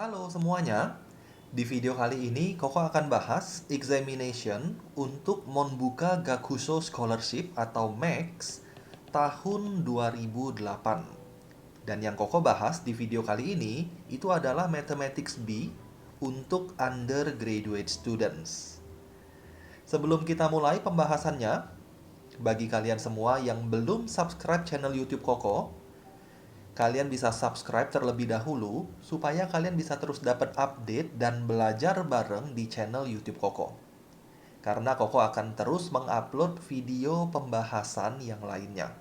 Halo semuanya, di video kali ini Koko akan bahas examination untuk Monbuka Gakushou Scholarship atau MAX tahun 2008. Dan yang Koko bahas di video kali ini itu adalah Mathematics B untuk undergraduate students. Sebelum kita mulai pembahasannya, bagi kalian semua yang belum subscribe channel YouTube Koko, kalian bisa subscribe terlebih dahulu supaya kalian bisa terus dapat update dan belajar bareng di channel YouTube Koko. Karena Koko akan terus mengupload video pembahasan yang lainnya.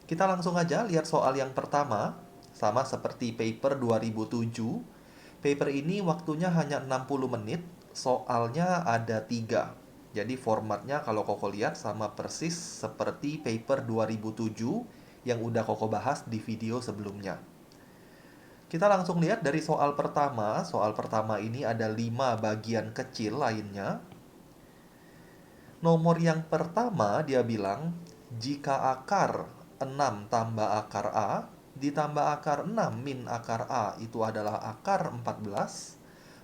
Kita langsung aja lihat soal yang pertama, sama seperti paper 2007. Paper ini waktunya hanya 60 menit, soalnya ada 3. Jadi formatnya kalau Koko lihat sama persis seperti paper 2007 yang udah Koko bahas di video sebelumnya. Kita langsung lihat dari soal pertama. Soal pertama ini ada 5 bagian kecil lainnya. Nomor yang pertama dia bilang, jika akar 6 tambah akar A ditambah akar 6 min akar A itu adalah akar 14,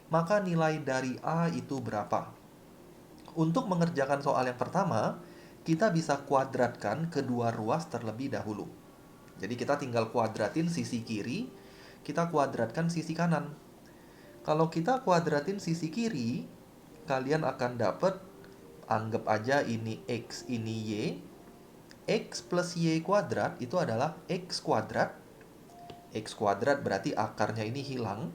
maka nilai dari A itu berapa? Untuk mengerjakan soal yang pertama, kita bisa kuadratkan kedua ruas terlebih dahulu. Jadi kita tinggal kuadratin sisi kiri, kita kuadratkan sisi kanan. Kalau kita kuadratin sisi kiri, kalian akan dapat, anggap aja ini X, ini Y. X plus Y kuadrat itu adalah X kuadrat. X kuadrat berarti akarnya ini hilang.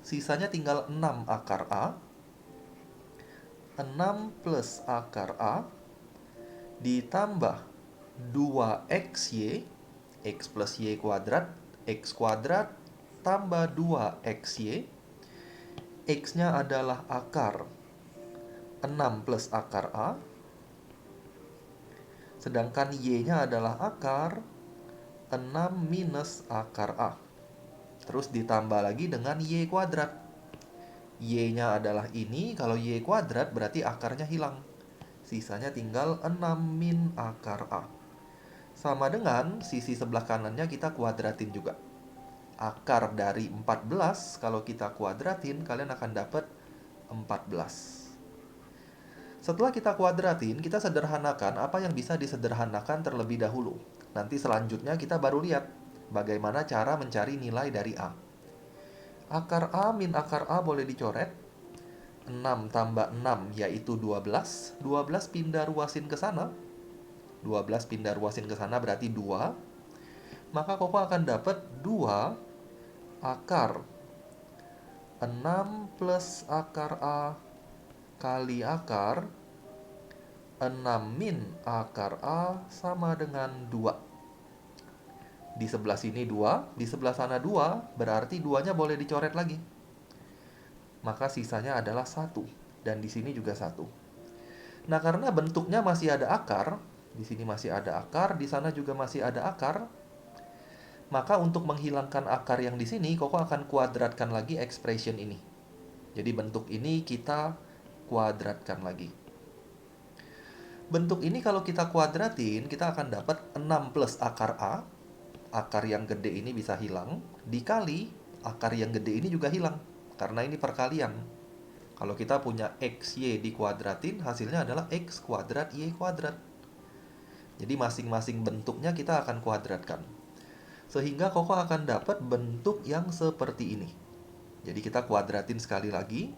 Sisanya tinggal 6 akar A. 6 plus akar A ditambah 2XY. X plus Y kuadrat. X kuadrat tambah 2XY. X-nya adalah akar 6 plus akar A. Sedangkan Y-nya adalah akar 6 minus akar A. Terus ditambah lagi dengan Y kuadrat. Y-nya adalah ini, kalau Y kuadrat berarti akarnya hilang. Sisanya tinggal 6 min akar A. Sama dengan sisi sebelah kanannya kita kuadratin juga. Akar dari 14 kalau kita kuadratin, kalian akan dapat 14. Setelah kita kuadratin, kita sederhanakan apa yang bisa disederhanakan terlebih dahulu. Nanti selanjutnya kita baru lihat bagaimana cara mencari nilai dari A. Akar A min akar A boleh dicoret. 6 tambah 6 yaitu 12. 12 pindah ruasin ke sana. 12 pindah ruasin ke sana berarti 2. Maka Koko akan dapat 2 akar 6 plus akar A kali akar 6 min akar A sama dengan 2. Di sebelah sini 2, di sebelah sana 2, berarti 2-nya boleh dicoret lagi. Maka sisanya adalah 1, dan di sini juga 1. Nah, karena bentuknya masih ada akar, di sini masih ada akar, di sana juga masih ada akar, maka untuk menghilangkan akar yang di sini, Koko akan kuadratkan lagi expression ini. Jadi bentuk ini kita kuadratkan lagi. Bentuk ini kalau kita kuadratin, kita akan dapat 6 plus akar A. Akar yang gede ini bisa hilang. Dikali akar yang gede ini juga hilang. Karena ini perkalian. Kalau kita punya XY dikuadratin, hasilnya adalah X kuadrat Y kuadrat. Jadi masing-masing bentuknya kita akan kuadratkan. Sehingga Koko akan dapat bentuk yang seperti ini. Jadi kita kuadratin sekali lagi.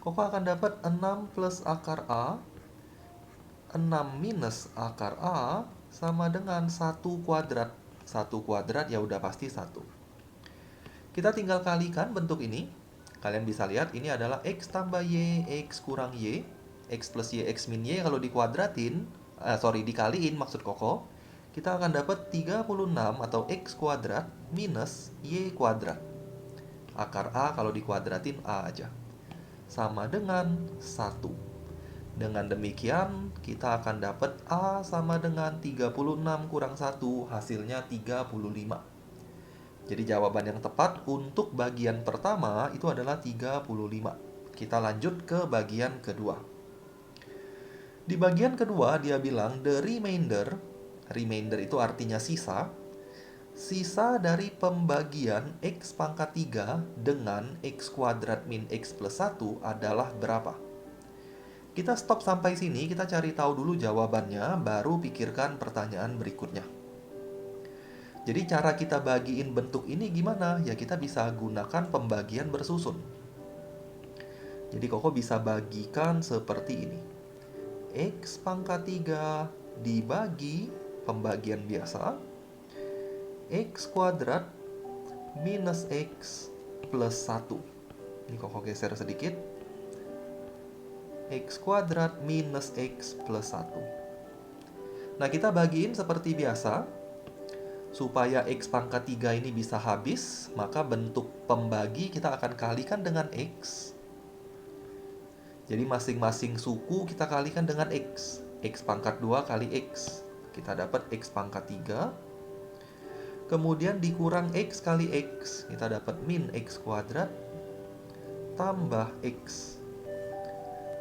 Koko akan dapat 6 plus akar A 6 minus akar A sama dengan 1 kuadrat. 1 kuadrat ya udah pasti 1. Kita tinggal kalikan bentuk ini. Kalian bisa lihat ini adalah X tambah Y, X kurang Y. X plus Y, X min Y kalau dikuadratin, dikaliin maksud Koko, kita akan dapat 36 atau X kuadrat minus Y kuadrat. Akar A kalau dikuadratin A aja. Sama dengan 1. Dengan demikian, kita akan dapat A sama dengan 36 kurang 1, hasilnya 35. Jadi jawaban yang tepat untuk bagian pertama itu adalah 35. Kita lanjut ke bagian kedua. Di bagian kedua dia bilang the remainder itu artinya sisa. Sisa dari pembagian X pangkat 3 dengan X kuadrat min X plus 1 adalah berapa? Kita stop sampai sini, kita cari tahu dulu jawabannya, baru pikirkan pertanyaan berikutnya. Jadi cara kita bagiin bentuk ini gimana? Ya kita bisa gunakan pembagian bersusun. Jadi Koko bisa bagikan seperti ini. X pangkat 3 dibagi pembagian biasa X kuadrat minus X plus 1. Ini Koko geser sedikit. X kuadrat minus X plus 1. Nah kita bagiin seperti biasa. Supaya X pangkat 3 ini bisa habis, maka bentuk pembagi kita akan kalikan dengan X. Jadi masing-masing suku kita kalikan dengan X. X pangkat 2 kali X. Kita dapat X pangkat 3. Kemudian dikurang X kali X. Kita dapat min X kuadrat tambah X.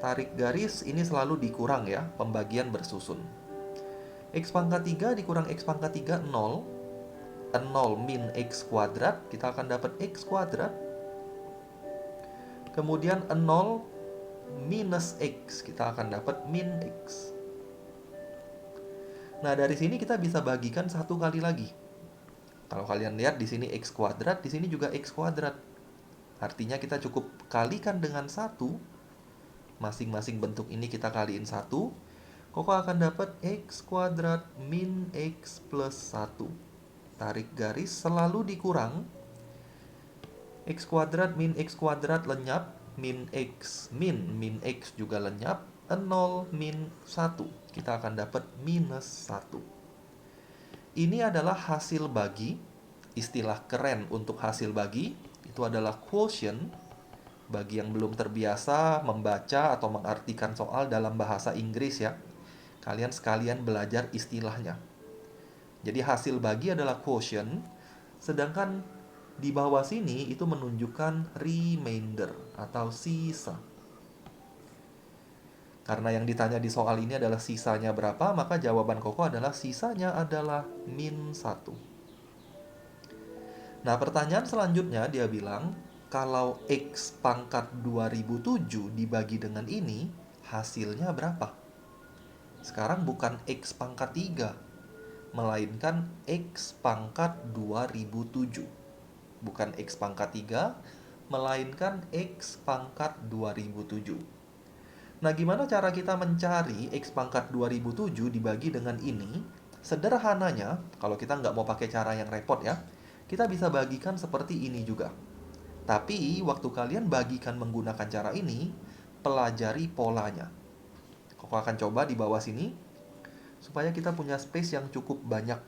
Tarik garis, ini selalu dikurang ya, pembagian bersusun. X pangkat 3 dikurang X pangkat 3, 0. 0 min X kuadrat, kita akan dapat X kuadrat. Kemudian 0 minus X, kita akan dapat min X. Nah, dari sini kita bisa bagikan satu kali lagi. Kalau kalian lihat di sini X kuadrat, di sini juga X kuadrat. Artinya kita cukup kalikan dengan 1. Masing-masing bentuk ini kita kaliin 1. Koko akan dapat X kuadrat min X plus 1. Tarik garis, selalu dikurang. X kuadrat min X kuadrat lenyap. Min X juga lenyap. 0 min 1. Kita akan dapat minus 1. Ini adalah hasil bagi. Istilah keren untuk hasil bagi itu adalah quotient. Bagi yang belum terbiasa membaca atau mengartikan soal dalam bahasa Inggris ya, kalian sekalian belajar istilahnya. Jadi hasil bagi adalah quotient, sedangkan di bawah sini itu menunjukkan remainder atau sisa. Karena yang ditanya di soal ini adalah sisanya berapa, maka jawaban Koko adalah sisanya adalah min 1. Nah, pertanyaan selanjutnya dia bilang, kalau X pangkat 2007 dibagi dengan ini, hasilnya berapa? Sekarang bukan X pangkat 3, melainkan X pangkat 2007. Bukan X pangkat 3, melainkan X pangkat 2007. Nah, gimana cara kita mencari X pangkat 2007 dibagi dengan ini? Sederhananya, kalau kita nggak mau pakai cara yang repot ya, kita bisa bagikan seperti ini juga. Tapi, waktu kalian bagikan menggunakan cara ini, pelajari polanya. Koko akan coba di bawah sini, supaya kita punya space yang cukup banyak.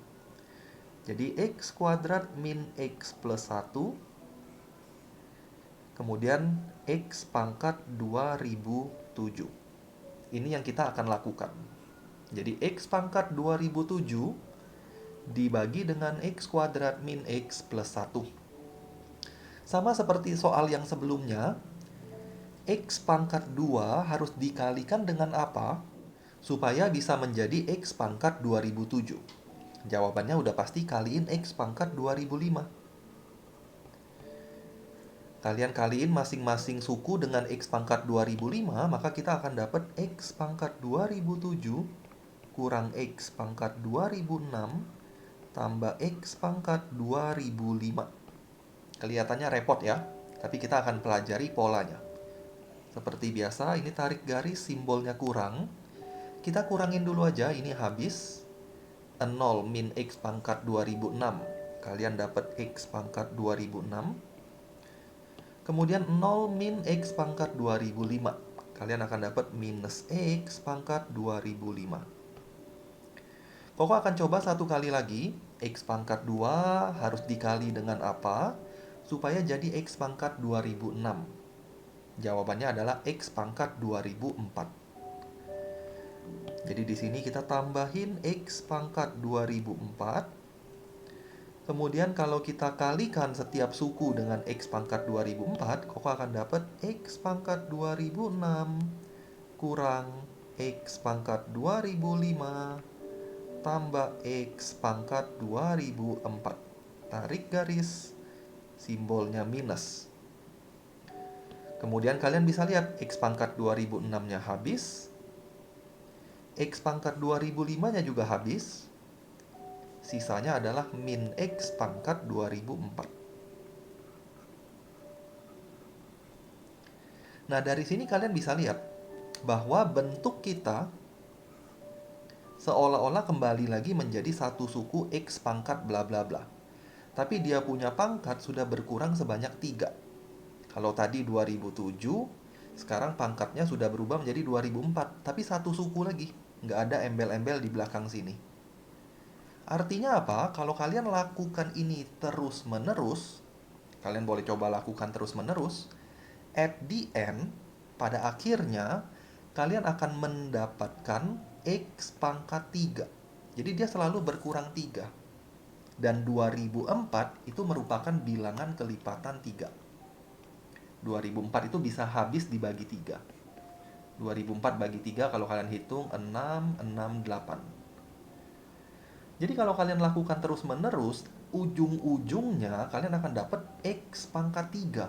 Jadi X kuadrat min X plus 1, kemudian X pangkat 2007. Ini yang kita akan lakukan. Jadi X pangkat 2007 dibagi dengan X kuadrat min X plus 1. Sama seperti soal yang sebelumnya, X pangkat 2 harus dikalikan dengan apa supaya bisa menjadi X pangkat 2007? Jawabannya udah pasti kaliin X pangkat 2005. Kalian kaliin masing-masing suku dengan X pangkat 2005, maka kita akan dapat X pangkat 2007 kurang X pangkat 2006 tambah X pangkat 2005. Kelihatannya repot ya, tapi kita akan pelajari polanya. Seperti biasa, ini tarik garis, simbolnya kurang. Kita kurangin dulu aja, ini habis. 0 min X pangkat 2006. Kalian dapat X pangkat 2006. Kemudian 0 min X pangkat 2005. Kalian akan dapat minus X pangkat 2005. Koko akan coba satu kali lagi. X pangkat 2 harus dikali dengan apa supaya jadi X pangkat 2006? Jawabannya adalah X pangkat 2004. Jadi di sini kita tambahin X pangkat 2004. Kemudian kalau kita kalikan setiap suku dengan X pangkat 2004, Koko akan dapat X pangkat 2006 kurang X pangkat 2005 tambah X pangkat 2004. tarik garis, simbolnya minus. Kemudian kalian bisa lihat X pangkat 2006-nya habis, X pangkat 2005-nya juga habis, sisanya adalah min X pangkat 2004. Nah, dari sini kalian bisa lihat bahwa bentuk kita seolah-olah kembali lagi menjadi satu suku X pangkat bla bla bla. Tapi dia punya pangkat sudah berkurang sebanyak 3. Kalau tadi 2007, sekarang pangkatnya sudah berubah menjadi 2004. Tapi satu suku lagi, nggak ada embel-embel di belakang sini. Artinya apa? Kalau kalian lakukan ini terus-menerus, kalian boleh coba lakukan terus-menerus, at the end, pada akhirnya, kalian akan mendapatkan X pangkat 3. Jadi dia selalu berkurang 3. Dan 2004 itu merupakan bilangan kelipatan 3. 2004 itu bisa habis dibagi 3. 2004 bagi 3 kalau kalian hitung 6, 6, 8. Jadi kalau kalian lakukan terus-menerus, ujung-ujungnya kalian akan dapat X pangkat 3.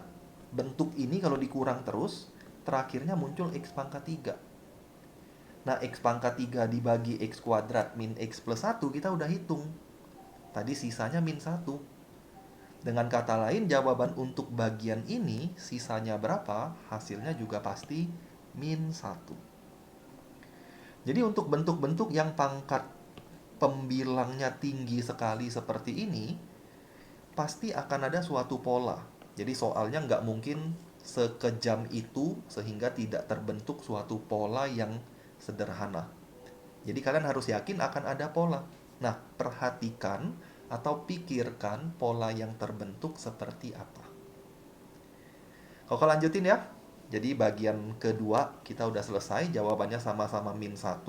Bentuk ini kalau dikurang terus, terakhirnya muncul X pangkat 3. Nah, X pangkat 3 dibagi X kuadrat min X plus 1 kita udah hitung. Tadi sisanya min 1. Dengan kata lain, jawaban untuk bagian ini, sisanya berapa, hasilnya juga pasti min 1. Jadi untuk bentuk-bentuk yang pangkat pembilangnya tinggi sekali seperti ini, pasti akan ada suatu pola. Jadi soalnya nggak mungkin sekejam itu sehingga tidak terbentuk suatu pola yang sederhana. Jadi kalian harus yakin akan ada pola. Nah, perhatikan atau pikirkan pola yang terbentuk seperti apa. Koko lanjutin ya. Jadi bagian kedua kita udah selesai, jawabannya sama-sama min 1.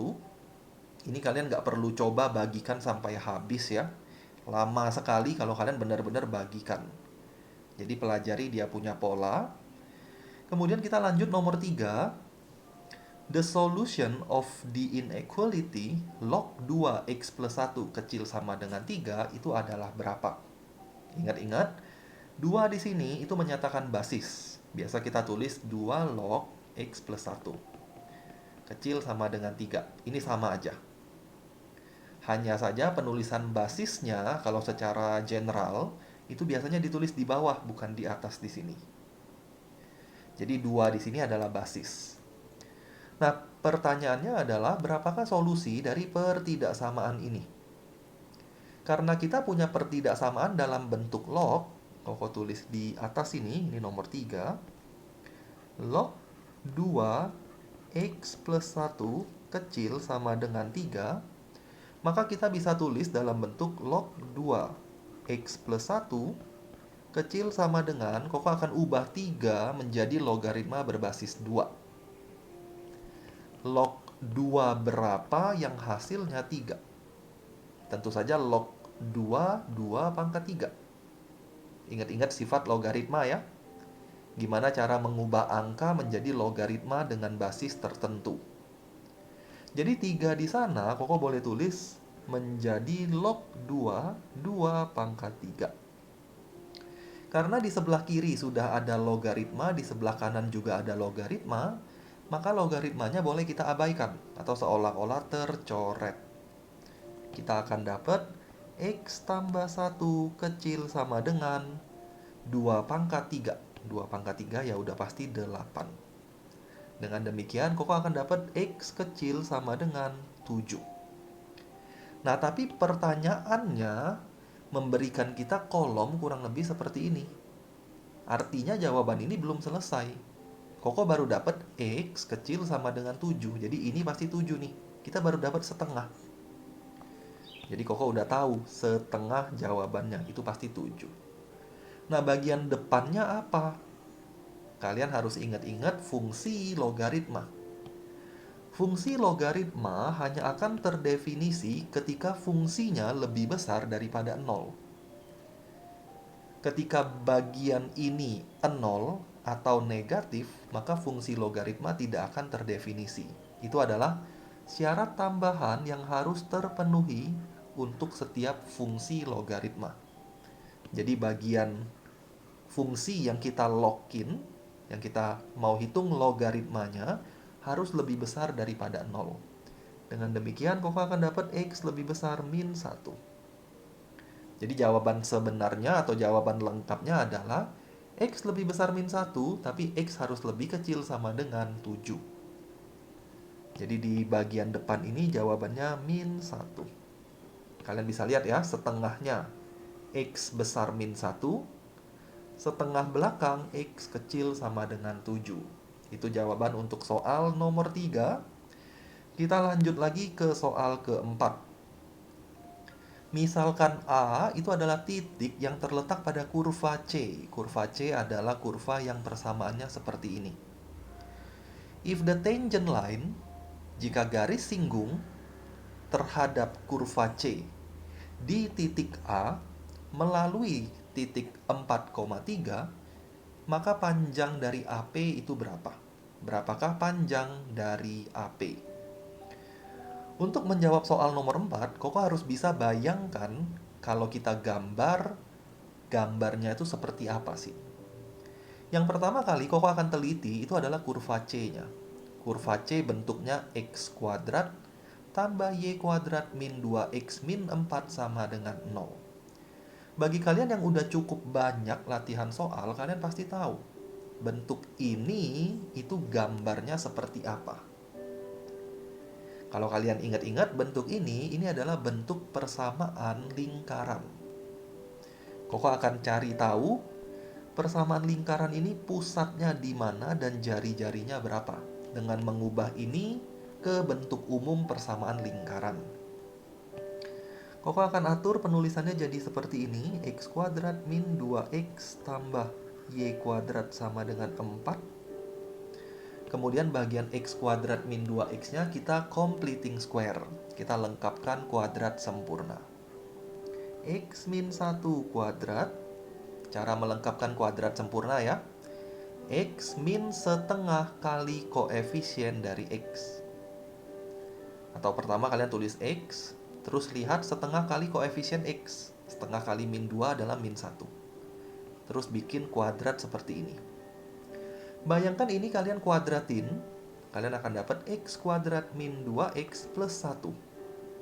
Ini kalian nggak perlu coba bagikan sampai habis ya. Lama sekali kalau kalian benar-benar bagikan. Jadi pelajari dia punya pola. Kemudian kita lanjut nomor 3. The solution of the inequality log 2x plus 1 kecil sama dengan 3 itu adalah berapa? Ingat-ingat, 2 di sini itu menyatakan basis. Biasa kita tulis 2 log x plus 1. Kecil sama dengan 3. Ini sama aja. Hanya saja penulisan basisnya kalau secara general itu biasanya ditulis di bawah bukan di atas di sini. Jadi 2 di sini adalah basis. Nah, pertanyaannya adalah berapakah solusi dari pertidaksamaan ini? Karena kita punya pertidaksamaan dalam bentuk log, Koko tulis di atas ini nomor 3, log 2x plus 1 kecil sama dengan 3, maka kita bisa tulis dalam bentuk log 2x plus 1 kecil sama dengan, Koko akan ubah 3 menjadi logaritma berbasis 2. Log 2 berapa yang hasilnya 3? Tentu saja log 2, 2 pangkat 3. Ingat-ingat sifat logaritma ya. Gimana cara mengubah angka menjadi logaritma dengan basis tertentu. Jadi 3 di sana, Koko boleh tulis menjadi log 2, 2 pangkat 3. Karena di sebelah kiri sudah ada logaritma, di sebelah kanan juga ada logaritma, maka logaritmanya boleh kita abaikan atau seolah-olah tercoret. Kita akan dapat X tambah 1 kecil sama dengan 2 pangkat 3. 2 pangkat 3 ya udah pasti 8. Dengan demikian, Koko akan dapat X kecil sama dengan 7. Nah, tapi pertanyaannya memberikan kita kolom kurang lebih seperti ini. Artinya jawaban ini belum selesai. Koko baru dapat X kecil sama dengan 7. Jadi ini pasti 7 nih. Kita baru dapat setengah. Jadi Koko udah tahu setengah jawabannya. Itu pasti 7. Nah, bagian depannya apa? Kalian harus ingat-ingat fungsi logaritma. Fungsi logaritma hanya akan terdefinisi ketika fungsinya lebih besar daripada 0. Ketika bagian ini 0 atau negatif, maka fungsi logaritma tidak akan terdefinisi. Itu adalah syarat tambahan yang harus terpenuhi untuk setiap fungsi logaritma. Jadi bagian fungsi yang kita lock-in, yang kita mau hitung logaritmanya, harus lebih besar daripada 0. Dengan demikian, Koko akan dapat X lebih besar min 1. Jadi jawaban sebenarnya atau jawaban lengkapnya adalah X lebih besar min 1, tapi X harus lebih kecil sama dengan 7. Jadi di bagian depan ini jawabannya min 1. Kalian bisa lihat ya, setengahnya X besar min 1, setengah belakang X kecil sama dengan 7. Itu jawaban untuk soal nomor 3. Kita lanjut lagi ke soal keempat. Misalkan A itu adalah titik yang terletak pada kurva C. Kurva C adalah kurva yang persamaannya seperti ini. If the tangent line, jika garis singgung terhadap kurva C di titik A melalui titik 4,3, maka panjang dari AP itu berapa? Berapakah panjang dari AP? Untuk menjawab soal nomor 4, Koko harus bisa bayangkan kalau kita gambarnya itu seperti apa sih? Yang pertama kali Koko akan teliti itu adalah kurva C-nya. Kurva C bentuknya X kuadrat tambah Y kuadrat min 2X min 4 sama dengan 0. Bagi kalian yang udah cukup banyak latihan soal, kalian pasti tahu bentuk ini itu gambarnya seperti apa. Kalau kalian ingat-ingat, bentuk ini adalah bentuk persamaan lingkaran. Koko akan cari tahu persamaan lingkaran ini pusatnya di mana dan jari-jarinya berapa dengan mengubah ini ke bentuk umum persamaan lingkaran. Koko akan atur penulisannya jadi seperti ini, X kuadrat min 2X tambah Y kuadrat sama dengan 4. Kemudian bagian X kuadrat min 2X-nya kita completing square. Kita lengkapkan kuadrat sempurna. X min 1 kuadrat. Cara melengkapkan kuadrat sempurna ya. X min setengah kali koefisien dari X. Atau pertama kalian tulis X, terus lihat setengah kali koefisien X. Setengah kali min 2 adalah min 1. Terus bikin kuadrat seperti ini. Bayangkan ini kalian kuadratin, kalian akan dapat X kuadrat min 2X plus 1.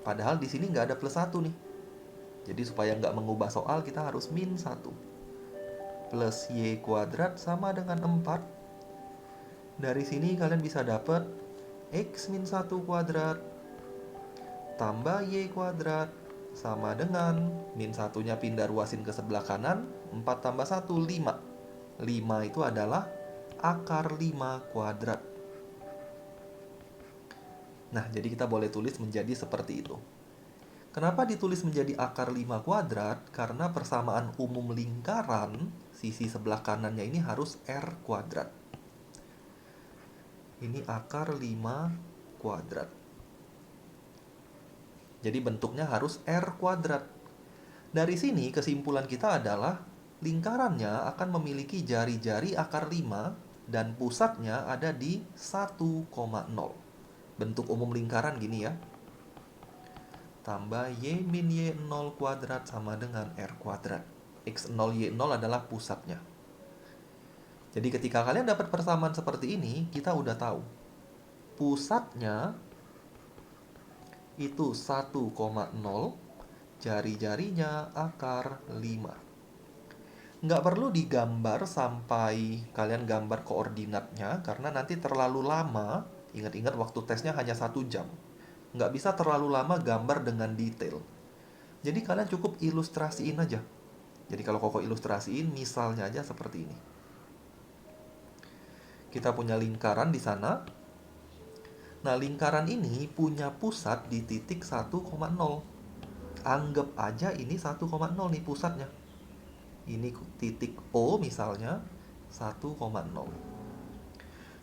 Padahal di sini nggak ada plus 1 nih. Jadi supaya nggak mengubah soal, kita harus min 1. Plus Y kuadrat sama dengan 4. Dari sini kalian bisa dapat X min 1 kuadrat tambah Y kuadrat sama dengan min 1-nya pindah ruasin ke sebelah kanan, 4 tambah 1, 5. 5 itu adalah akar 5 kuadrat. Nah, jadi kita boleh tulis menjadi seperti itu. Kenapa ditulis menjadi akar 5 kuadrat? Karena persamaan umum lingkaran, sisi sebelah kanannya ini harus R kuadrat. Ini akar 5 kuadrat. Jadi bentuknya harus R kuadrat. Dari sini kesimpulan kita adalah lingkarannya akan memiliki jari-jari akar 5 dan pusatnya ada di 1,0. Bentuk umum lingkaran gini ya. Tambah Y min Y0 kuadrat sama dengan R kuadrat. X0 Y0 adalah pusatnya. Jadi ketika kalian dapat persamaan seperti ini, kita udah tahu pusatnya itu 1,0, jari-jarinya akar 5. Nggak perlu digambar sampai kalian gambar koordinatnya, karena nanti terlalu lama. Ingat-ingat waktu tesnya hanya 1 jam. Nggak bisa terlalu lama gambar dengan detail. Jadi kalian cukup ilustrasiin aja. Jadi kalau Koko ilustrasiin, misalnya aja seperti ini. Kita punya lingkaran di sana. Nah, lingkaran ini punya pusat di titik 1,0. Anggap aja ini 1,0 nih pusatnya. Ini titik O misalnya 1,0.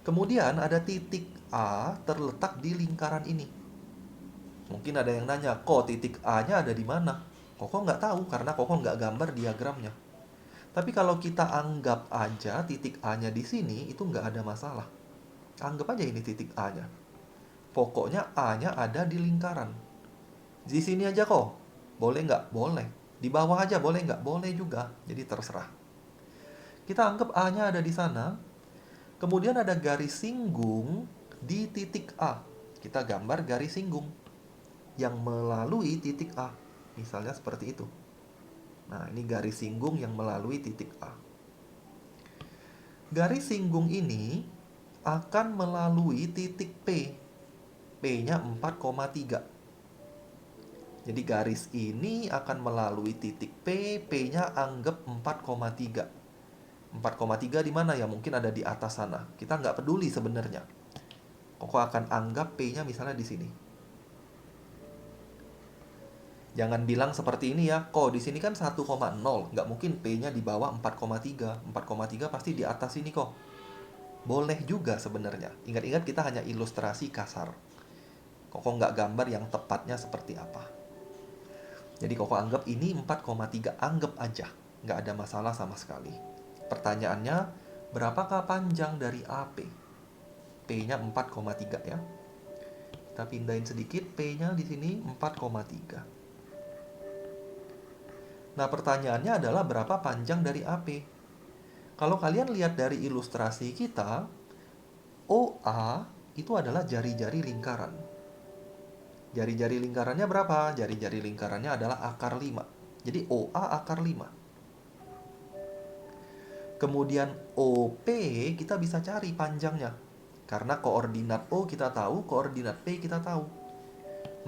Kemudian ada titik A terletak di lingkaran ini. Mungkin ada yang nanya, kok titik A-nya ada di mana? Koko nggak tahu karena Koko nggak gambar diagramnya. Tapi kalau kita anggap aja titik A-nya di sini, itu nggak ada masalah. Anggap aja ini titik A-nya. Pokoknya A-nya ada di lingkaran. Di sini aja kok. Boleh nggak? Boleh. Di bawah aja boleh nggak? Boleh juga. Jadi terserah. Kita anggap A-nya ada di sana. Kemudian ada garis singgung di titik A. Kita gambar garis singgung yang melalui titik A. Misalnya seperti itu. Nah, ini garis singgung yang melalui titik A. Garis singgung ini akan melalui titik P. P-nya 4,3. Jadi garis ini akan melalui titik P, P-nya anggap 4,3. 4,3 di mana ya? Mungkin ada di atas sana. Kita nggak peduli sebenarnya. Koko akan anggap P-nya misalnya di sini. Jangan bilang seperti ini ya, kok di sini kan 1,0, nggak mungkin P-nya di bawah 4,3. 4,3 pasti di atas sini kok. Boleh juga sebenarnya. Ingat-ingat kita hanya ilustrasi kasar. Koko nggak gambar yang tepatnya seperti apa. Jadi Koko anggap ini 4,3, anggap aja. Nggak ada masalah sama sekali. Pertanyaannya, berapakah panjang dari AP? P-nya 4,3 ya. Kita pindahin sedikit, P-nya di sini 4,3. Nah, pertanyaannya adalah berapa panjang dari AP? Kalau kalian lihat dari ilustrasi kita, OA itu adalah jari-jari lingkaran. Jari-jari lingkarannya berapa? Jari-jari lingkarannya adalah akar 5. Jadi OA akar 5. Kemudian OP kita bisa cari panjangnya. Karena koordinat O kita tahu, koordinat P kita tahu.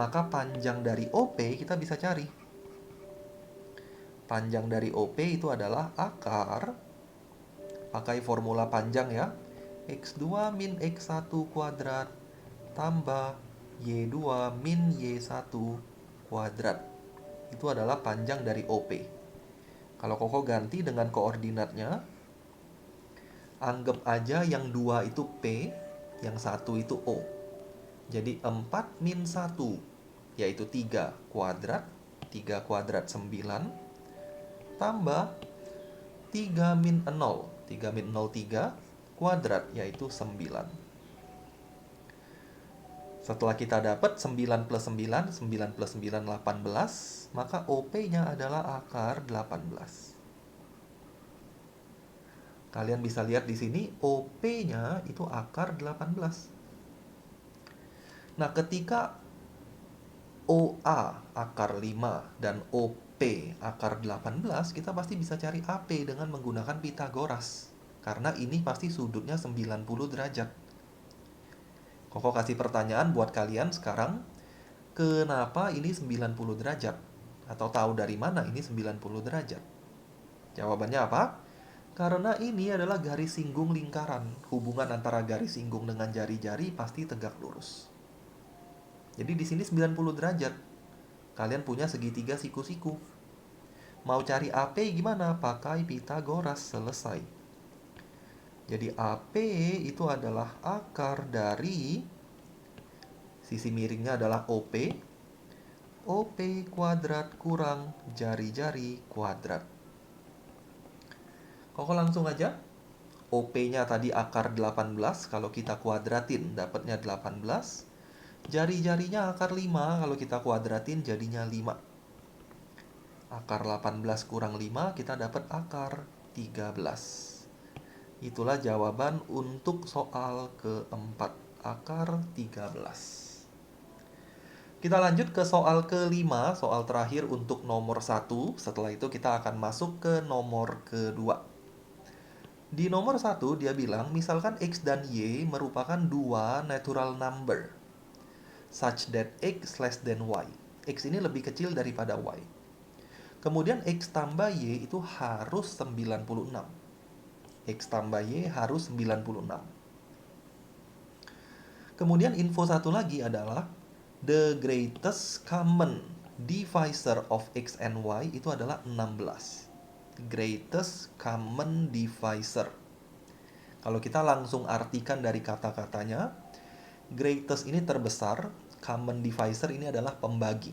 Maka panjang dari OP kita bisa cari. Panjang dari OP itu adalah akar, pakai formula panjang ya, X2 min X1 kuadrat tambah Y2 min Y1 kuadrat. Itu adalah panjang dari OP. Kalau Koko ganti dengan koordinatnya, anggap aja yang 2 itu P, yang 1 itu O. Jadi 4 min 1, yaitu 3 kuadrat. 3 kuadrat 9 tambah 3 min 0. 3 min 0, 3 kuadrat, yaitu 9. Setelah kita dapat 9 plus 9, 9 plus 9, 18, maka OP-nya adalah akar 18. Kalian bisa lihat di sini, OP-nya itu akar 18. Nah, ketika OA akar 5 dan OP akar 18, kita pasti bisa cari AP dengan menggunakan Pitagoras. Karena ini pasti sudutnya 90 derajat. Koko kasih pertanyaan buat kalian sekarang. Kenapa ini 90 derajat? Atau tahu dari mana ini 90 derajat? Jawabannya apa? Karena ini adalah garis singgung lingkaran. Hubungan antara garis singgung dengan jari-jari pasti tegak lurus. Jadi di sini 90 derajat. Kalian punya segitiga siku-siku. Mau cari AP gimana? Pakai Pitagoras, selesai. Jadi AP itu adalah akar dari, sisi miringnya adalah OP. OP kuadrat kurang jari-jari kuadrat. Koko langsung aja. OP-nya tadi akar 18, kalau kita kuadratin dapatnya 18. Jari-jarinya akar 5, kalau kita kuadratin jadinya 5. Akar 18 kurang 5, kita dapat akar 13. Itulah jawaban untuk soal keempat, akar 13. Kita lanjut ke soal kelima, soal terakhir untuk nomor 1. Setelah itu kita akan masuk ke nomor kedua. Di nomor 1 dia bilang, misalkan X dan Y merupakan dua natural number such that X less than Y. X ini lebih kecil daripada Y. Kemudian X tambah Y itu harus 96. X tambah Y harus 96. Kemudian info satu lagi adalah the greatest common divisor of X and Y itu adalah 16. Greatest common divisor. Kalau kita langsung artikan dari kata-katanya, greatest ini terbesar, common divisor ini adalah pembagi.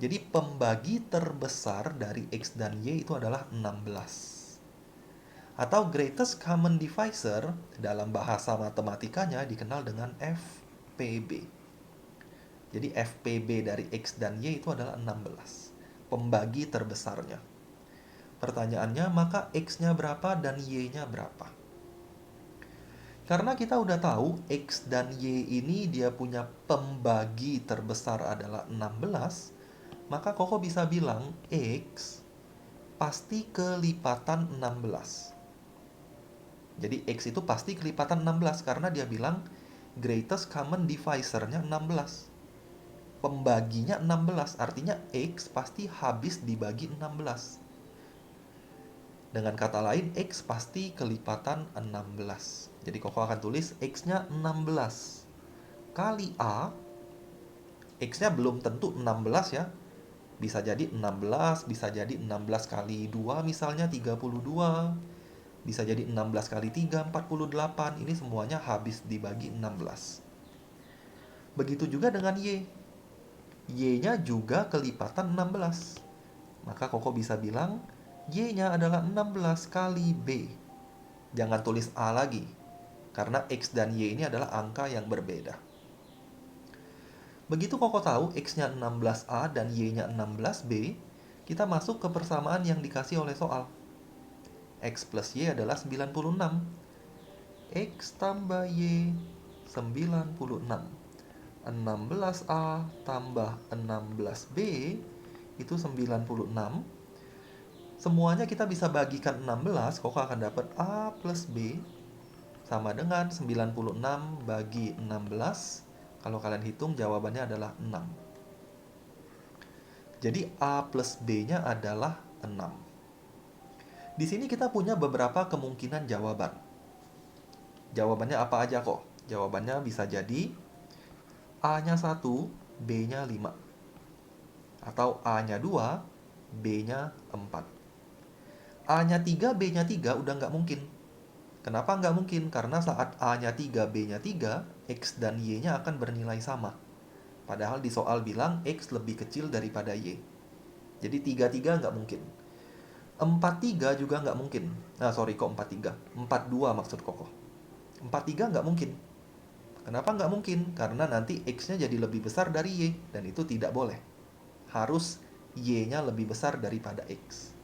Jadi pembagi terbesar dari X dan Y itu adalah 16. Atau greatest common divisor dalam bahasa matematikanya dikenal dengan FPB. Jadi FPB dari X dan Y itu adalah 16. pembagi terbesarnya. Pertanyaannya, maka X-nya berapa dan Y-nya berapa? Karena kita udah tahu X dan Y ini dia punya pembagi terbesar adalah 16, maka Koko bisa bilang X pasti kelipatan 16. Jadi X itu pasti kelipatan 16 karena dia bilang greatest common divisor-nya 16. Pembaginya 16, artinya X pasti habis dibagi 16. Dengan kata lain, X pasti kelipatan 16. Jadi Koko akan tulis X-nya 16 kali A. X-nya belum tentu 16 ya. Bisa jadi 16, bisa jadi 16 kali 2 misalnya 32. Bisa jadi 16 kali 3, 48. Ini semuanya habis dibagi 16. Begitu juga dengan Y. Y-nya juga kelipatan 16. Maka Koko bisa bilang Y-nya adalah 16 kali B. Jangan tulis A lagi, karena X dan Y ini adalah angka yang berbeda. Begitu Koko tahu X-nya 16A dan Y-nya 16B, kita masuk ke persamaan yang dikasih oleh soal. X plus Y adalah 96. X tambah Y 96. 16A tambah 16B itu 96. Semuanya kita bisa bagikan 16, Koko akan dapat A plus B sama dengan 96 bagi 16. Kalau kalian hitung jawabannya adalah 6. Jadi A plus B-nya adalah 6. Di sini kita punya beberapa kemungkinan jawaban. Jawabannya apa aja kok? Jawabannya bisa jadi A-nya 1, B-nya 5. Atau A-nya 2, B-nya 4. A-nya 3, B-nya 3 udah nggak mungkin. Kenapa nggak mungkin? Karena saat A-nya 3, B-nya 3, X dan Y-nya akan bernilai sama. Padahal di soal bilang X lebih kecil daripada Y. Jadi 3-3 nggak mungkin. 4-3 juga nggak mungkin. Nah, sorry kok 4-3. 4-2 maksud Koko. 4-3 nggak mungkin. Kenapa nggak mungkin? Karena nanti X-nya jadi lebih besar dari Y. Dan itu tidak boleh. Harus Y-nya lebih besar daripada X.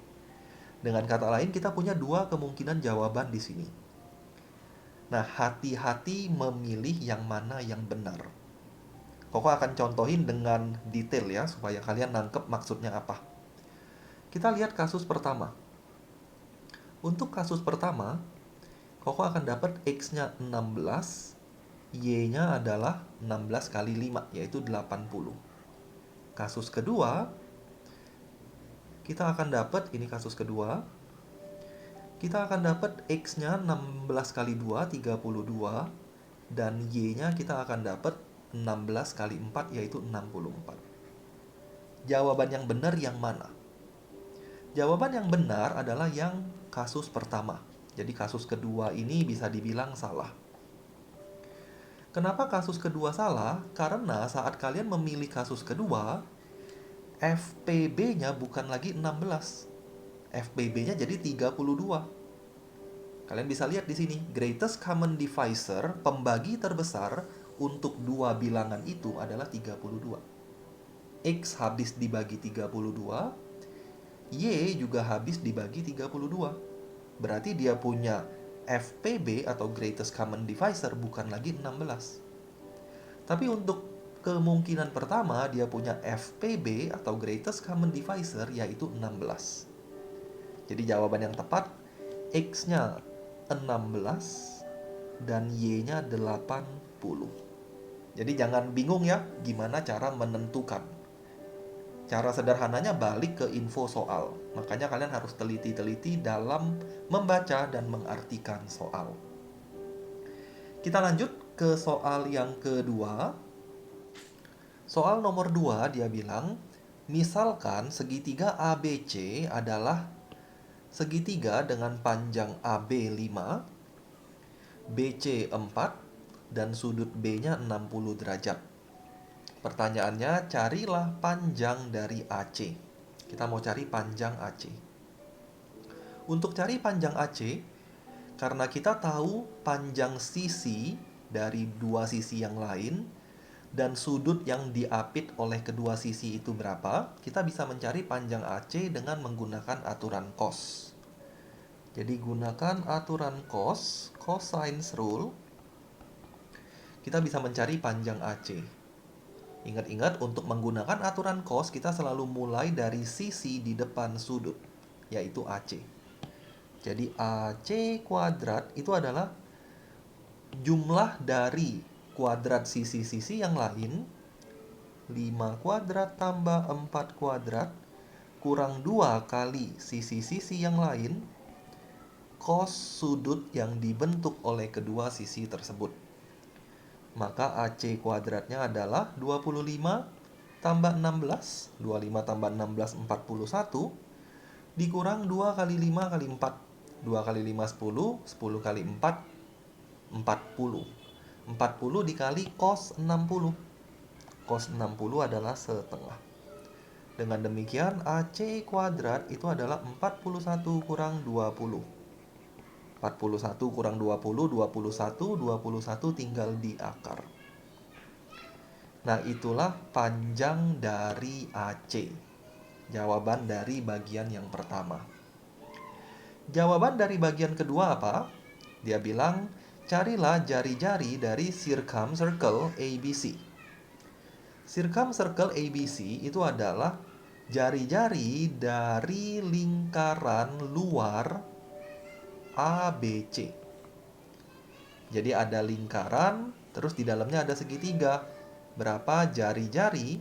Dengan kata lain, kita punya dua kemungkinan jawaban di sini. Nah, hati-hati memilih yang mana yang benar. Koko akan contohin dengan detail ya, supaya kalian nangkep maksudnya apa. Kita lihat kasus pertama. Untuk kasus pertama, Koko akan dapat X-nya 16, Y-nya adalah 16 kali 5, yaitu 80. Kasus kedua, kita akan dapat, ini kasus kedua, kita akan dapat X-nya 16 kali 2, 32, dan Y-nya kita akan dapat 16 kali 4, yaitu 64. Jawaban yang benar yang mana? Jawaban yang benar adalah yang kasus pertama. Jadi kasus kedua ini bisa dibilang salah. Kenapa kasus kedua salah? Karena saat kalian memilih kasus kedua, FPB-nya bukan lagi 16. FPB-nya jadi 32. Kalian bisa lihat di sini, greatest common divisor, pembagi terbesar untuk dua bilangan itu adalah 32. X habis dibagi 32, Y juga habis dibagi 32. Berarti dia punya FPB atau greatest common divisor bukan lagi 16. Tapi untuk kemungkinan pertama dia punya FPB atau greatest common divisor yaitu 16. Jadi jawaban yang tepat X-nya 16 dan Y-nya 80. Jadi jangan bingung ya gimana cara menentukan. Cara sederhananya balik ke info soal. Makanya kalian harus teliti-teliti dalam membaca dan mengartikan soal. Kita lanjut ke soal yang kedua. Soal nomor 2 dia bilang, misalkan segitiga ABC adalah segitiga dengan panjang AB 5, BC 4, dan sudut B-nya 60 derajat. Pertanyaannya, carilah panjang dari AC. Kita mau cari panjang AC. Untuk cari panjang AC, karena kita tahu panjang sisi dari dua sisi yang lain, dan sudut yang diapit oleh kedua sisi itu berapa, kita bisa mencari panjang AC dengan menggunakan aturan cos. Jadi gunakan aturan cos, cosine rule, kita bisa mencari panjang AC. Ingat-ingat, untuk menggunakan aturan cos, kita selalu mulai dari sisi di depan sudut, yaitu AC. Jadi AC kuadrat itu adalah jumlah dari kuadrat sisi-sisi yang lain, 5 kuadrat tambah 4 kuadrat, kurang 2 kali sisi-sisi yang lain, cos sudut yang dibentuk oleh kedua sisi tersebut. Maka AC kuadratnya adalah 25 tambah 16, 25 tambah 16, 41, dikurang 2 kali 5 kali 4. 2 kali 5, 10, 10 kali 4, 40. 40 dikali cos 60. Cos 60 adalah setengah. Dengan demikian, AC kuadrat itu adalah 41 kurang 20. 41 kurang 20, 21 tinggal di akar. Nah, itulah panjang dari AC. Jawaban dari bagian yang pertama. Jawaban dari bagian kedua apa? Dia bilang, carilah jari-jari dari circle ABC. Circle ABC itu adalah jari-jari dari lingkaran luar ABC. Jadi ada lingkaran, terus di dalamnya ada segitiga. Berapa jari-jari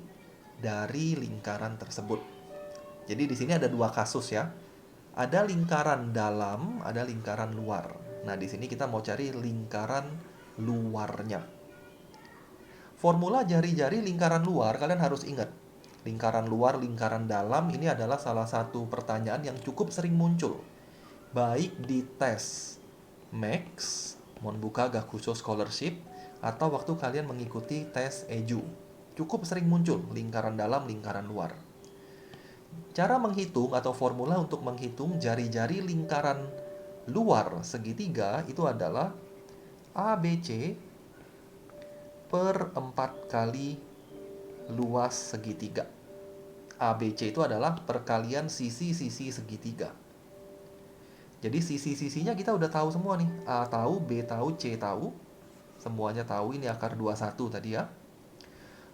dari lingkaran tersebut? Jadi di sini ada dua kasus ya. Ada lingkaran dalam, ada lingkaran luar. Nah, di sini kita mau cari lingkaran luarnya. Formula jari-jari lingkaran luar kalian harus ingat. Lingkaran luar, lingkaran dalam ini adalah salah satu pertanyaan yang cukup sering muncul. Baik di tes Max, Monbuka Gakushou Scholarship, atau waktu kalian mengikuti tes EJU. Cukup sering muncul lingkaran dalam, lingkaran luar. Cara menghitung atau formula untuk menghitung jari-jari lingkaran luar segitiga itu adalah ABC per 4 kali luas segitiga. ABC itu adalah perkalian sisi-sisi segitiga. Jadi sisi-sisinya kita udah tahu semua nih. A tahu, B tahu, C tahu. Semuanya tahu, ini akar 21 tadi ya.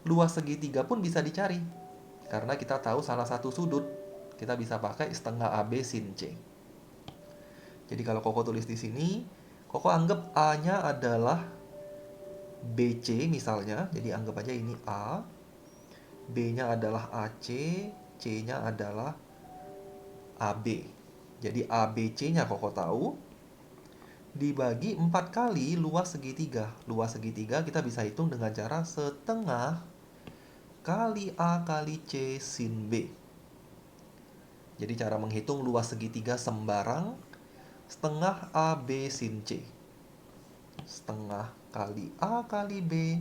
Luas segitiga pun bisa dicari. Karena kita tahu salah satu sudut, kita bisa pakai setengah AB sin C. Jadi kalau Koko tulis di sini, Koko anggap A-nya adalah BC misalnya. Jadi anggap aja ini A. B-nya adalah AC, C-nya adalah AB. Jadi ABC-nya Koko tahu, dibagi 4 kali luas segitiga. Luas segitiga kita bisa hitung dengan cara setengah kali A kali C sin B. Jadi cara menghitung luas segitiga sembarang, setengah AB sin C. Setengah kali A kali B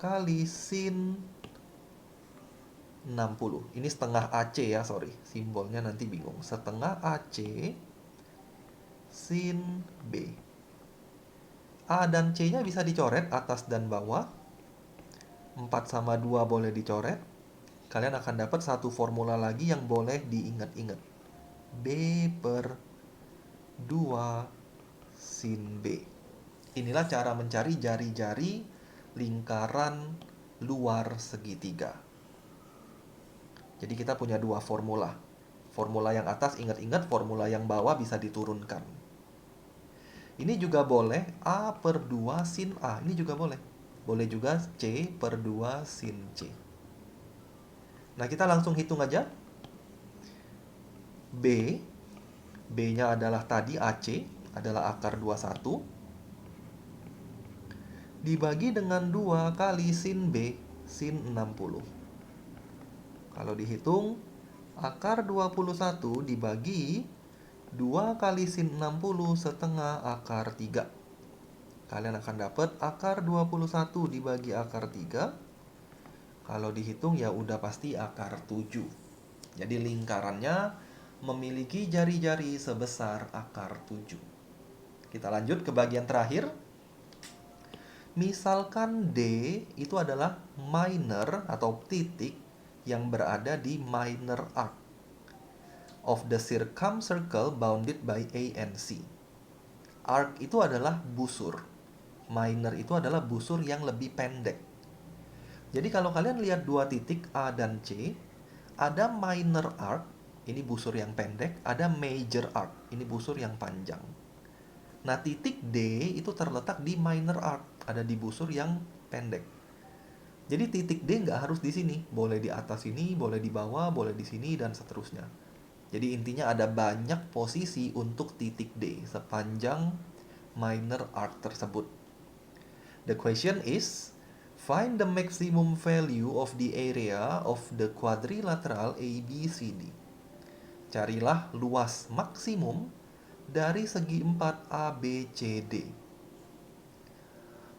kali sin 60. Ini setengah AC ya, sorry. Simbolnya nanti bingung. Setengah AC sin B. A dan C-nya bisa dicoret atas dan bawah. 4 sama 2 boleh dicoret. Kalian akan dapat satu formula lagi yang boleh diingat-ingat. B per 2 sin B. Inilah cara mencari jari-jari lingkaran luar segitiga. Jadi kita punya dua formula. Formula yang atas ingat-ingat, formula yang bawah bisa diturunkan. Ini juga boleh A per 2 sin A. Ini juga boleh. Boleh juga C per 2 sin C. Nah, kita langsung hitung aja. B. B-nya adalah tadi AC, adalah akar 21. Dibagi dengan 2 kali sin B, sin 60. Kalau dihitung, akar 21 dibagi 2 kali sin 60 setengah akar 3. Kalian akan dapat akar 21 dibagi akar 3. Kalau dihitung ya udah pasti akar 7. Jadi lingkarannya memiliki jari-jari sebesar akar 7. Kita lanjut ke bagian terakhir. Misalkan D itu adalah minor atau titik yang berada di minor arc of the circumcircle bounded by A and C. Arc itu adalah busur. Minor itu adalah busur yang lebih pendek. Jadi kalau kalian lihat dua titik A dan C, ada minor arc, ini busur yang pendek, ada major arc, ini busur yang panjang. Nah, titik D itu terletak di minor arc, ada di busur yang pendek. Jadi titik D nggak harus di sini, boleh di atas sini, boleh di bawah, boleh di sini, dan seterusnya. Jadi intinya ada banyak posisi untuk titik D sepanjang minor arc tersebut. The question is, find the maximum value of the area of the quadrilateral ABCD. Carilah luas maksimum dari segi 4 ABCD.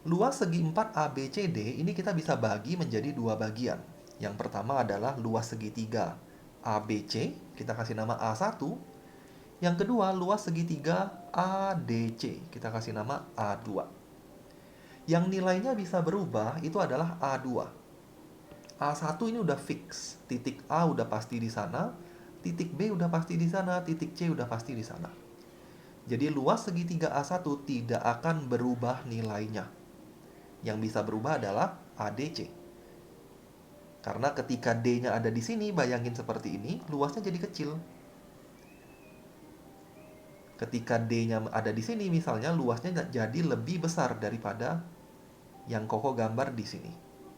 Luas segi 4 ABCD ini kita bisa bagi menjadi dua bagian. Yang pertama adalah luas segitiga ABC, kita kasih nama A1. Yang kedua, luas segitiga ADC, kita kasih nama A2. Yang nilainya bisa berubah itu adalah A2. A1 ini udah fix, titik A udah pasti di sana, titik B udah pasti di sana, titik C udah pasti di sana. Jadi luas segitiga A1 tidak akan berubah nilainya. Yang bisa berubah adalah ADC. Karena ketika D-nya ada di sini, bayangin seperti ini, luasnya jadi kecil. Ketika D-nya ada di sini, misalnya luasnya jadi lebih besar daripada yang Koko gambar di sini.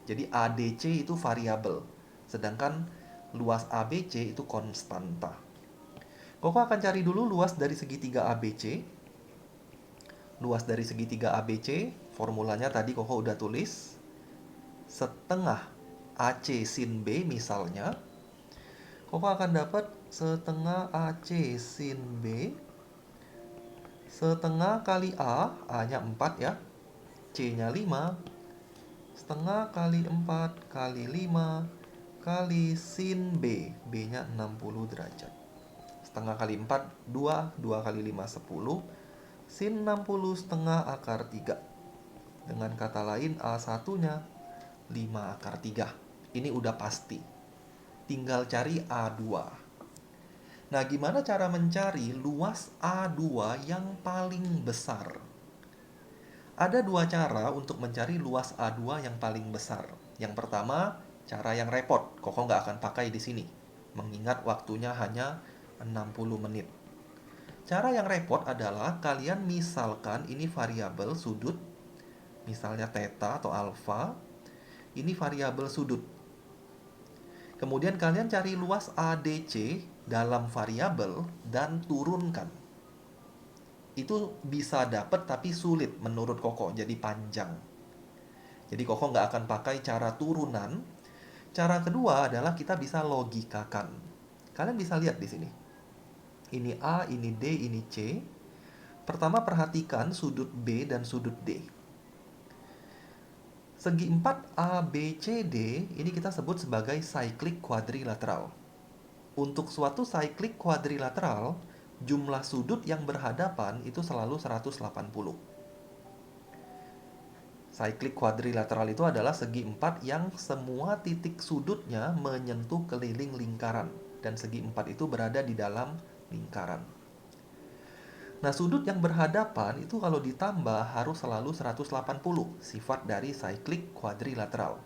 Jadi ADC itu variabel, sedangkan luas ABC itu konstanta. Koko akan cari dulu luas dari segitiga ABC. Luas dari segitiga ABC, formulanya tadi Koko udah tulis. Setengah AC sin B misalnya, Koko akan dapat setengah AC sin B setengah kali A-nya 4 ya, C-nya 5, setengah kali 4 kali 5 kali sin B, B-nya 60 derajat. Setengah kali 4, 2, 2 kali 5, 10, sin 60 setengah akar 3. Dengan kata lain, A1-nya 5 akar 3. Ini udah pasti. Tinggal cari A2. Nah, gimana cara mencari luas A2 yang paling besar? Ada dua cara untuk mencari luas A2 yang paling besar. Yang pertama, cara yang repot. Koko nggak akan pakai di sini, mengingat waktunya hanya 60 menit. Cara yang repot adalah kalian misalkan ini variabel sudut, misalnya theta atau alfa, ini variabel sudut. Kemudian kalian cari luas ADC dalam variabel dan turunkan. Itu bisa dapat tapi sulit menurut Koko, jadi panjang. Jadi Koko nggak akan pakai cara turunan. Cara kedua adalah kita bisa logikakan. Kalian bisa lihat di sini. Ini A, ini D, ini C. Pertama perhatikan sudut B dan sudut D. Segi 4 ABCD ini kita sebut sebagai cyclic quadrilateral. Untuk suatu cyclic quadrilateral, jumlah sudut yang berhadapan itu selalu 180. Cyclic quadrilateral itu adalah segi 4 yang semua titik sudutnya menyentuh keliling lingkaran. Dan segi 4 itu berada di dalam lingkaran. Nah, sudut yang berhadapan itu kalau ditambah harus selalu 180, sifat dari cyclic quadrilateral.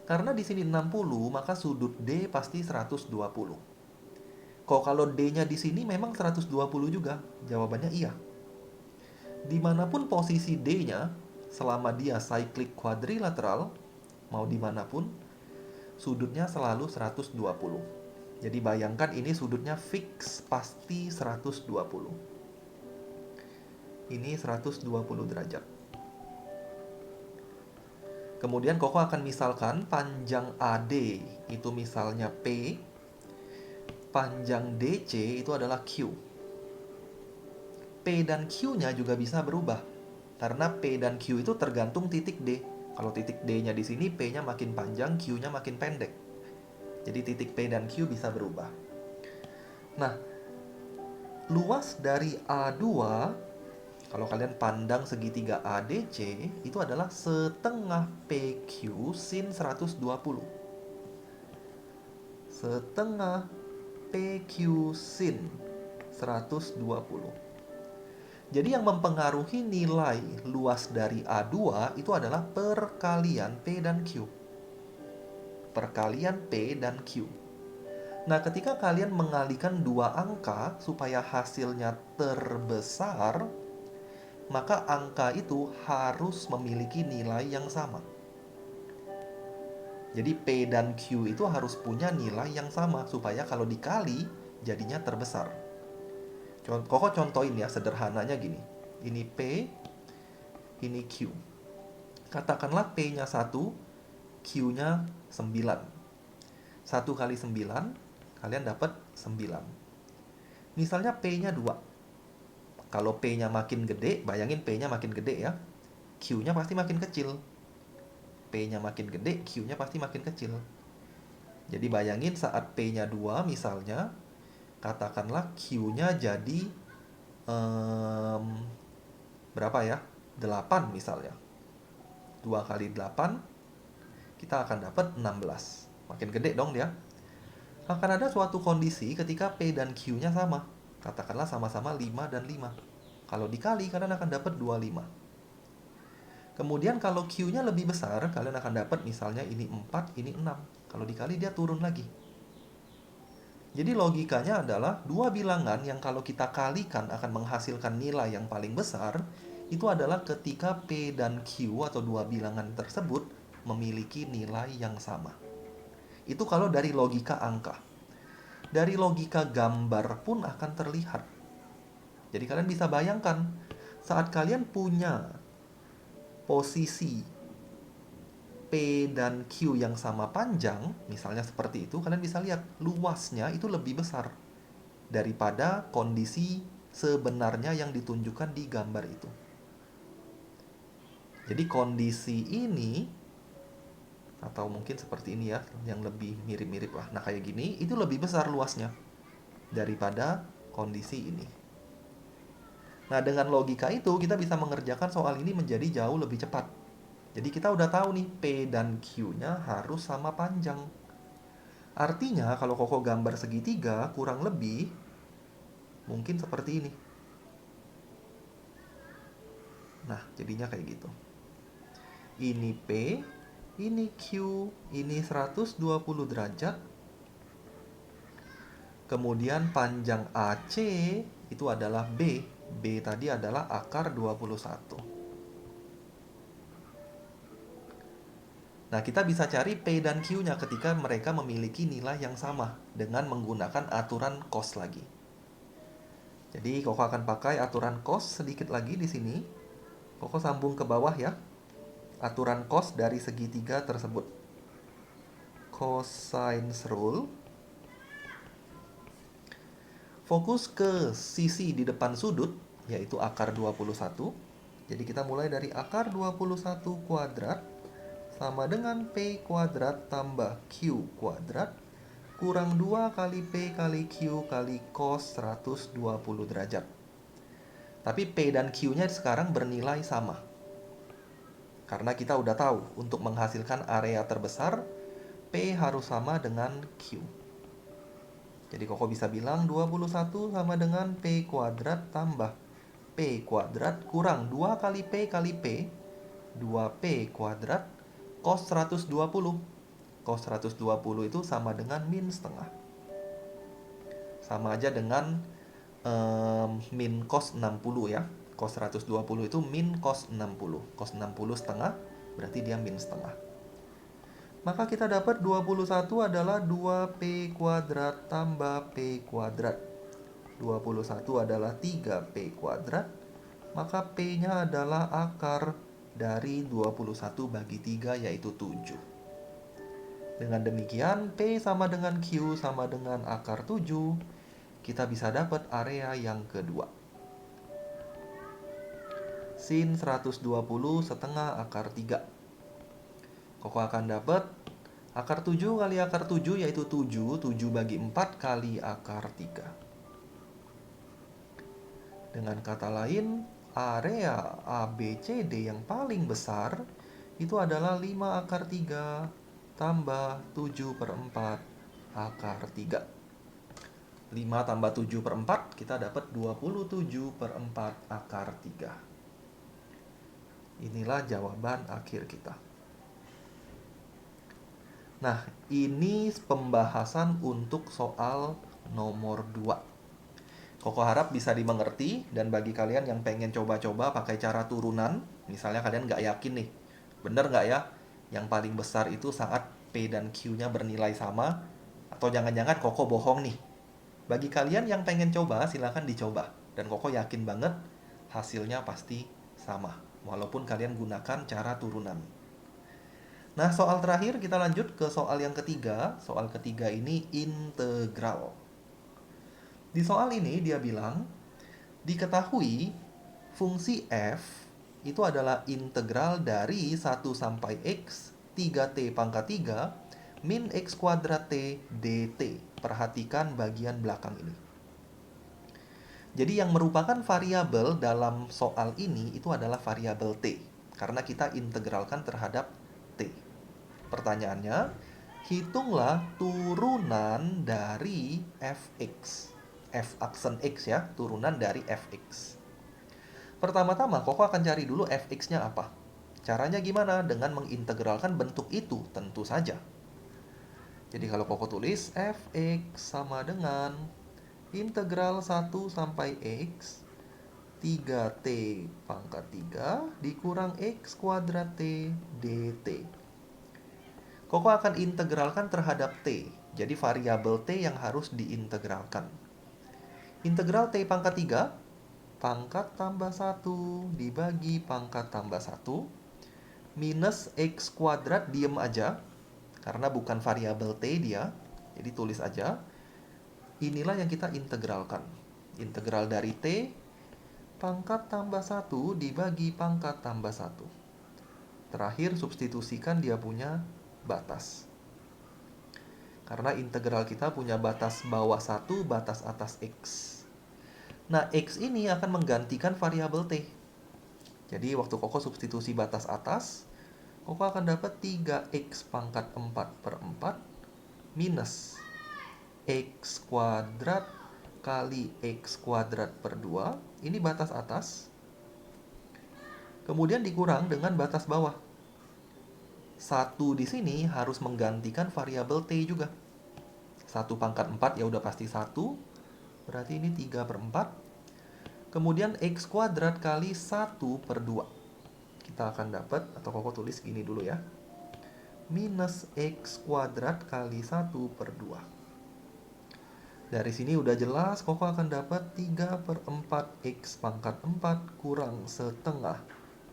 Karena di sini 60, maka sudut D pasti 120. Kalau D-nya di sini memang 120 juga, jawabannya iya. Dimanapun posisi D-nya, selama dia cyclic quadrilateral, mau dimanapun, sudutnya selalu 120. Jadi bayangkan ini sudutnya fix, pasti 120. Ini 120 derajat. Kemudian Koko akan misalkan panjang AD itu misalnya P, panjang DC itu adalah Q. P dan Q-nya juga bisa berubah. Karena P dan Q itu tergantung titik D. Kalau titik D-nya di sini, P-nya makin panjang, Q-nya makin pendek. Jadi titik P dan Q bisa berubah. Nah, luas dari A2 Kalau kalian pandang segitiga ADC, itu adalah setengah PQ sin 120. Setengah PQ sin 120. Jadi yang mempengaruhi nilai luas dari A2 itu adalah perkalian P dan Q. Perkalian P dan Q. Nah, ketika kalian mengalihkan dua angka supaya hasilnya terbesar, maka angka itu harus memiliki nilai yang sama. Jadi P dan Q itu harus punya nilai yang sama supaya kalau dikali jadinya terbesar. Koko contohin ya, sederhananya gini. Ini P, ini Q. Katakanlah P-nya 1, Q-nya 9. 1 kali 9, kalian dapat 9. Misalnya P-nya 2. Kalau P-nya makin gede, bayangin P-nya makin gede ya. Q-nya pasti makin kecil. P-nya makin gede, Q-nya pasti makin kecil. Jadi bayangin saat P-nya 2 misalnya, katakanlah Q-nya jadi berapa ya? 8 misalnya. 2 kali 8, kita akan dapat 16. Makin gede dong dia. Akan ada suatu kondisi ketika P dan Q-nya sama. Katakanlah sama-sama 5 dan 5. Kalau dikali, kalian akan dapat 25. Kemudian kalau Q-nya lebih besar, kalian akan dapat misalnya ini 4, ini 6. Kalau dikali dia turun lagi. Jadi logikanya adalah dua bilangan yang kalau kita kalikan akan menghasilkan nilai yang paling besar, itu adalah ketika P dan Q atau dua bilangan tersebut memiliki nilai yang sama. Itu kalau dari logika angka. Dari logika gambar pun akan terlihat. Jadi kalian bisa bayangkan, saat kalian punya posisi P dan Q yang sama panjang, misalnya seperti itu, kalian bisa lihat luasnya itu lebih besar daripada kondisi sebenarnya yang ditunjukkan di gambar itu. Jadi kondisi ini, atau mungkin seperti ini ya, yang lebih mirip-mirip lah. Nah kayak gini, itu lebih besar luasnya daripada kondisi ini. Nah dengan logika itu, kita bisa mengerjakan soal ini menjadi jauh lebih cepat. Jadi kita udah tahu nih, P dan Q-nya harus sama panjang. Artinya kalau Koko gambar segitiga, kurang lebih mungkin seperti ini. Nah, jadinya kayak gitu. Ini P, ini Q, ini 120 derajat. Kemudian panjang AC itu adalah B. B tadi adalah akar 21. Nah, kita bisa cari P dan Q-nya ketika mereka memiliki nilai yang sama dengan menggunakan aturan cos lagi. Jadi, Koko akan pakai aturan cos sedikit lagi di sini. Koko sambung ke bawah ya. Aturan cos dari segitiga tersebut. Cosine rule. Fokus ke sisi di depan sudut, yaitu akar 21. Jadi kita mulai dari akar 21 kuadrat sama dengan P kuadrat tambah Q kuadrat kurang 2 kali P kali Q kali cos 120 derajat. Tapi P dan Q-nya sekarang bernilai sama. Karena kita udah tahu, untuk menghasilkan area terbesar, P harus sama dengan Q. Jadi Koko bisa bilang 21 sama dengan P kuadrat tambah P kuadrat kurang 2 kali P kali P, 2P kuadrat cos 120. Cos 120 itu sama dengan min setengah. Sama aja dengan min cos 60 ya. Cos 120 itu min cos 60. Cos 60 setengah, berarti dia min setengah. Maka kita dapat 21 adalah 2P kuadrat tambah P kuadrat. 21 adalah 3P kuadrat. Maka P-nya adalah akar dari 21 bagi 3 yaitu 7. Dengan demikian P sama dengan Q sama dengan akar 7. Kita bisa dapat area yang kedua. Sin 120 setengah akar 3. Koko akan dapat akar 7 kali akar 7 yaitu 7. 7 bagi 4 kali akar 3. Dengan kata lain, area ABCD yang paling besar itu adalah 5 akar 3 tambah 7 per 4 akar 3. 5 tambah 7 per 4, kita dapat 27 per 4 akar 3. Inilah jawaban akhir kita. Nah, ini pembahasan untuk soal nomor 2. Koko harap bisa dimengerti, dan bagi kalian yang pengen coba-coba pakai cara turunan, misalnya kalian nggak yakin nih, bener nggak ya yang paling besar itu saat P dan Q-nya bernilai sama, atau jangan-jangan Koko bohong nih. Bagi kalian yang pengen coba, silahkan dicoba. Dan Koko yakin banget hasilnya pasti sama, walaupun kalian gunakan cara turunan. Nah, soal terakhir kita lanjut ke soal yang ketiga. Soal ketiga ini integral. Di soal ini dia bilang, diketahui fungsi f itu adalah integral dari 1 sampai x 3t pangkat 3 min x kuadrat t dt. Perhatikan bagian belakang ini. Jadi yang merupakan variabel dalam soal ini itu adalah variabel t, karena kita integralkan terhadap t. Pertanyaannya, hitunglah turunan dari fx. F aksen x ya, turunan dari fx. Pertama-tama, Koko akan cari dulu fx-nya apa. Caranya gimana? Dengan mengintegralkan bentuk itu, tentu saja. Jadi kalau Koko tulis fx sama dengan integral 1 sampai x 3t pangkat 3 dikurang x kuadrat t dt. Koko akan integralkan terhadap t. Jadi variabel t yang harus diintegralkan. Integral t pangkat 3, pangkat tambah 1 dibagi pangkat tambah 1, minus x kuadrat, diem aja, karena bukan variabel t dia, jadi tulis aja. Inilah yang kita integralkan. Integral dari t, pangkat tambah 1 dibagi pangkat tambah 1. Terakhir, substitusikan dia punya batas. Karena integral kita punya batas bawah 1, batas atas x. Nah, x ini akan menggantikan variabel t. Jadi, waktu Koko substitusi batas atas, Koko akan dapat 3x pangkat 4 per 4 minus x kuadrat kali x kuadrat per 2. Ini batas atas. Kemudian dikurang dengan batas bawah. 1 di sini harus menggantikan variabel t juga. 1 pangkat 4 ya udah pasti 1. Berarti ini 3 per 4. Kemudian x kuadrat kali 1 per 2. Kita akan dapat, atau Koko tulis gini dulu ya. Minus x kuadrat kali 1 per 2. Dari sini udah jelas, Koko akan dapat 3 per 4 x pangkat 4 kurang setengah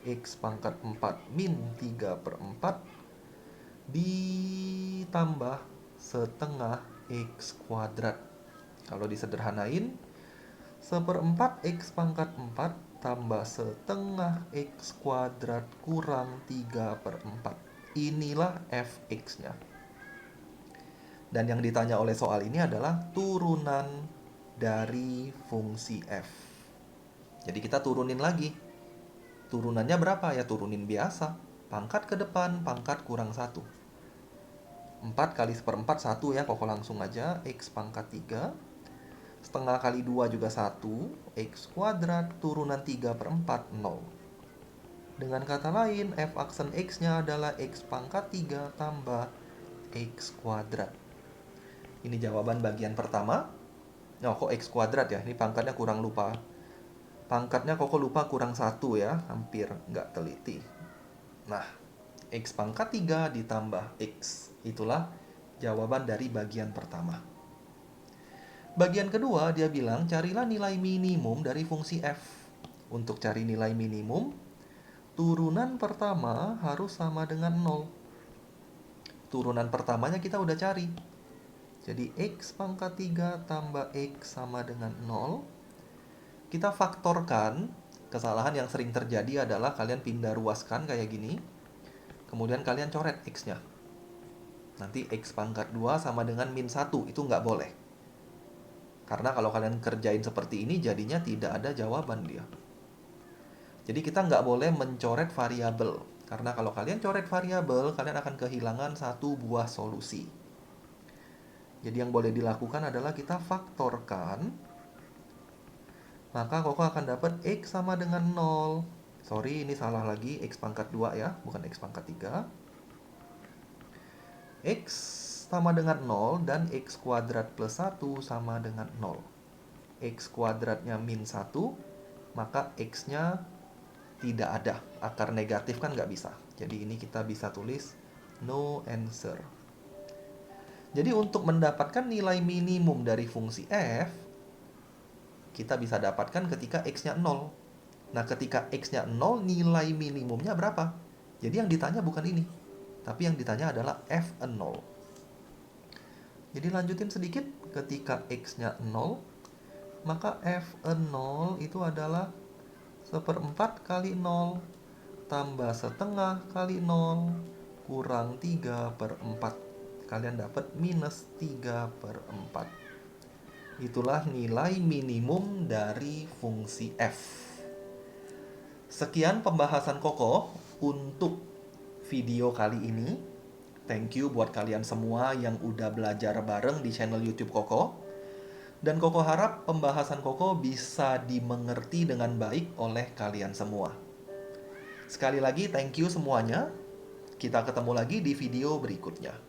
x pangkat 4 min 3 per 4 ditambah setengah x kuadrat. Kalau disederhanain, seperempat x pangkat 4 tambah setengah x kuadrat kurang 3 per 4. Inilah fx-nya. Dan yang ditanya oleh soal ini adalah turunan dari fungsi f. Jadi kita turunin lagi. Turunannya berapa? Ya turunin biasa. Pangkat ke depan, pangkat kurang 1. 4 kali seperempat 1 ya, Koko langsung aja. X pangkat 3. Setengah kali 2 juga 1. X kuadrat turunan 3 per 4, 0. Dengan kata lain, f aksen x-nya adalah x pangkat 3 tambah x kuadrat. Ini jawaban bagian pertama. Oh, kok x kuadrat ya? Ini pangkatnya kurang lupa. Pangkatnya Koko lupa kurang 1 ya. Hampir nggak teliti. Nah, x pangkat 3 ditambah x. Itulah jawaban dari bagian pertama. Bagian kedua, dia bilang carilah nilai minimum dari fungsi f. Untuk cari nilai minimum, turunan pertama harus sama dengan 0. Turunan pertamanya kita udah cari. Jadi x pangkat 3 tambah x sama dengan 0. Kita faktorkan. Kesalahan yang sering terjadi adalah kalian pindah ruaskan kayak gini. Kemudian kalian coret x-nya. Nanti x pangkat 2 sama dengan min 1. Itu nggak boleh. Karena kalau kalian kerjain seperti ini, jadinya tidak ada jawaban dia. Jadi kita nggak boleh mencoret variabel. Karena kalau kalian coret variabel, kalian akan kehilangan satu buah solusi. Jadi yang boleh dilakukan adalah kita faktorkan. Maka Koko akan dapat X sama dengan 0. Sorry, ini salah lagi. X pangkat 2 ya, bukan X pangkat 3. X sama dengan 0 dan X kuadrat plus 1 sama dengan 0. X kuadratnya min 1, maka X-nya tidak ada. Akar negatif kan nggak bisa. Jadi ini kita bisa tulis no answer. Jadi untuk mendapatkan nilai minimum dari fungsi f, kita bisa dapatkan ketika x-nya 0. Nah, ketika x-nya 0, nilai minimumnya berapa? Jadi yang ditanya bukan ini, tapi yang ditanya adalah f0. Jadi lanjutin sedikit, ketika x-nya 0, maka f0 itu adalah 1/4 kali 0 tambah setengah kali 0 kurang 3/4. Kalian dapat minus 3/4. Itulah nilai minimum dari fungsi f. Sekian pembahasan Koko untuk video kali ini. Thank you buat kalian semua yang udah belajar bareng di channel YouTube Koko. Dan Koko harap pembahasan Koko bisa dimengerti dengan baik oleh kalian semua. Sekali lagi thank you semuanya. Kita ketemu lagi di video berikutnya.